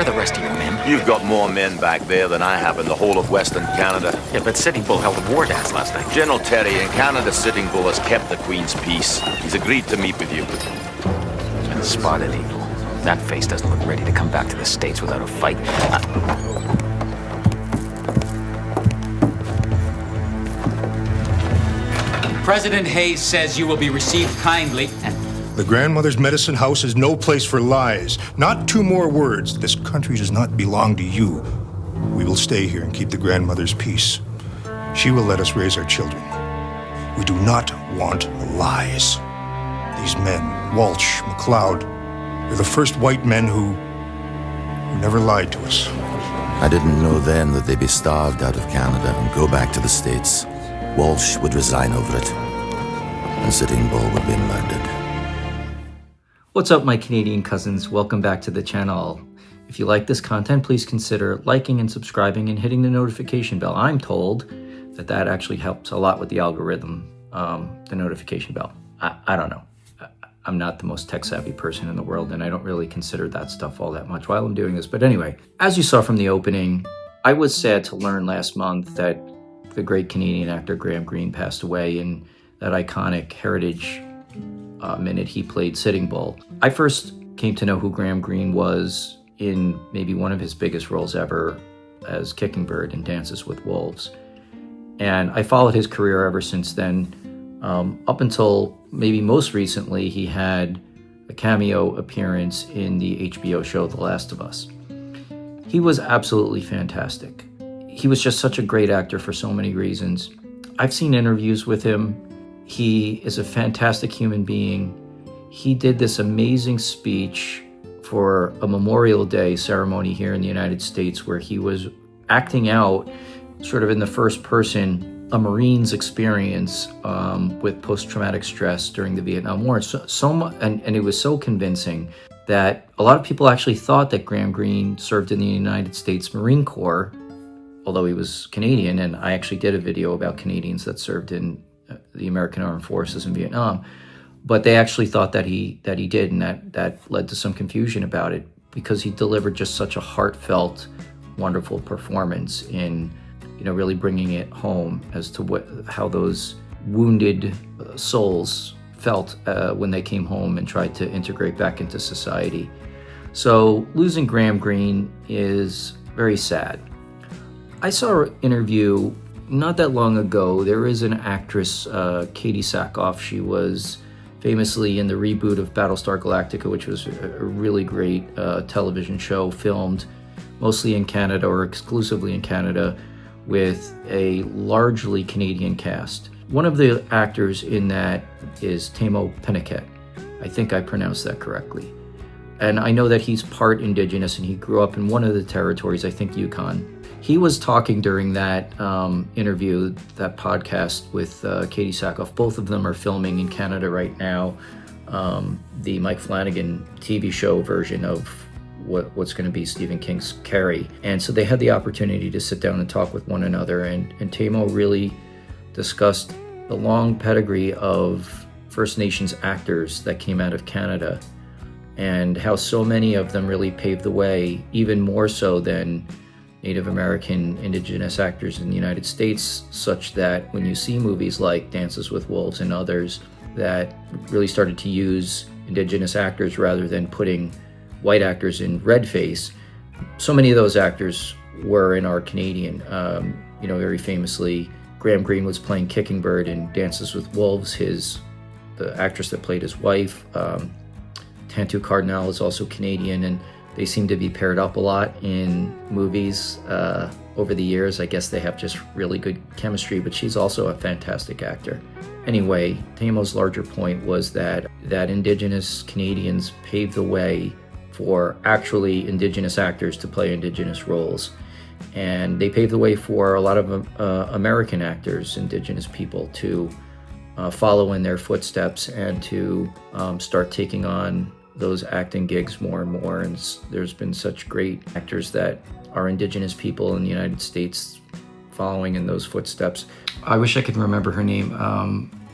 the rest of your men? You've got more men back there than I have in the whole of Western Canada. Yeah, but Sitting Bull held a war dance last night. General Terry, in Canada, Sitting Bull has kept the Queen's peace. He's agreed to meet with you. Spotted Eagle. That face doesn't look ready to come back to the States without a fight. President Hayes says you will be received kindly and... The grandmother's medicine house is no place for lies. Not 2 more words. This country does not belong to you. We will stay here and keep the grandmother's peace. She will let us raise our children. We do not want lies. These men, Walsh, McLeod, they're the first white men who never lied to us. I didn't know then that they'd be starved out of Canada and go back to the States. Walsh would resign over it, and Sitting Bull would be murdered. What's up, my Canadian cousins? Welcome back to the channel. If you like this content, please consider liking and subscribing and hitting the notification bell. I'm told that actually helps a lot with the algorithm, the notification bell. I don't know. I'm not the most tech-savvy person in the world, and I don't really consider that stuff all that much while I'm doing this. But anyway, as you saw from the opening, I was sad to learn last month that the great Canadian actor Graham Greene passed away in that iconic Heritage minute he played Sitting Bull. I first came to know who Graham Greene was in maybe one of his biggest roles ever as Kicking Bird in Dances with Wolves. And I followed his career ever since then, up until maybe most recently he had a cameo appearance in the HBO show The Last of Us. He was absolutely fantastic. He was just such a great actor for so many reasons. I've seen interviews with him. He is a fantastic human being. He did this amazing speech for a Memorial Day ceremony here in the United States where he was acting out sort of in the first person a Marine's experience with post-traumatic stress during the Vietnam War. And it was so convincing that a lot of people actually thought that Graham Greene served in the United States Marine Corps, although he was Canadian, and I actually did a video about Canadians that served in the American Armed Forces in Vietnam. But they actually thought that he did, and that led to some confusion about it because he delivered just such a heartfelt, wonderful performance in, really bringing it home as to how those wounded souls felt when they came home and tried to integrate back into society. So losing Graham Greene is very sad. I saw an interview not that long ago. There is an actress, Katie Sackhoff. She was famously in the reboot of Battlestar Galactica, which was a really great television show filmed mostly in Canada or exclusively in Canada with a largely Canadian cast. One of the actors in that is Tamo Penniket. I think I pronounced that correctly. And I know that he's part Indigenous and he grew up in one of the territories, I think Yukon. He was talking during that interview, that podcast with Katie Sackhoff. Both of them are filming in Canada right now, the Mike Flanagan TV show version of what's going to be Stephen King's Carrie. And so they had the opportunity to sit down and talk with one another. And Tamo really discussed the long pedigree of First Nations actors that came out of Canada and how so many of them really paved the way, even more so than Native American Indigenous actors in the United States, such that when you see movies like Dances with Wolves and others that really started to use Indigenous actors rather than putting white actors in red face, so many of those actors were and are Canadian. Very famously, Graham Greene was playing Kicking Bird in Dances with Wolves. The actress that played his wife, Tantu Cardinal, is also Canadian, and they seem to be paired up a lot in movies over the years. I guess they have just really good chemistry, but she's also a fantastic actor. Anyway, Tamo's larger point was that Indigenous Canadians paved the way for actually Indigenous actors to play Indigenous roles. And they paved the way for a lot of American actors, Indigenous people, to follow in their footsteps and to start taking on those acting gigs more and more. And there's been such great actors that are Indigenous people in the United States following in those footsteps. I wish I could remember her name.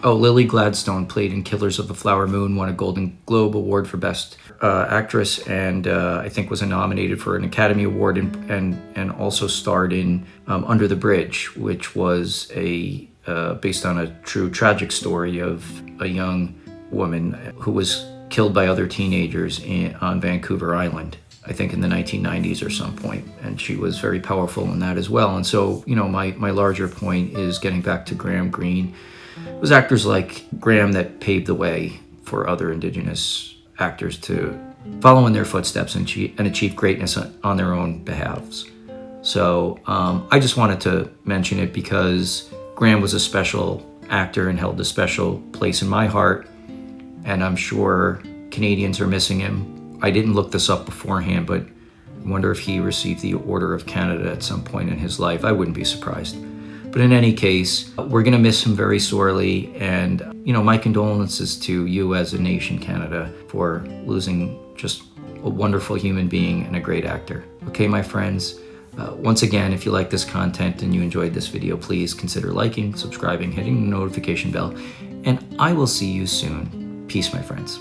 Oh, Lily Gladstone played in Killers of the Flower Moon, won a Golden Globe Award for Best Actress, and I think was nominated for an Academy Award, and also starred in Under the Bridge, which was based on a true tragic story of a young woman who was killed by other teenagers on Vancouver Island, I think in the 1990s or some point, and she was very powerful in that as well. And so, my larger point is getting back to Graham Greene. It was actors like Graham that paved the way for other Indigenous actors to follow in their footsteps and achieve greatness on their own behalves. So I just wanted to mention it because Graham was a special actor and held a special place in my heart, and I'm sure Canadians are missing him. I didn't look this up beforehand, but I wonder if he received the Order of Canada at some point in his life. I wouldn't be surprised. But in any case, we're going to miss him very sorely, and my condolences to you as a nation, Canada, for losing just a wonderful human being and a great actor. Okay, my friends, once again, if you like this content and you enjoyed this video, please consider liking, subscribing, hitting the notification bell, and I will see you soon. Peace, my friends.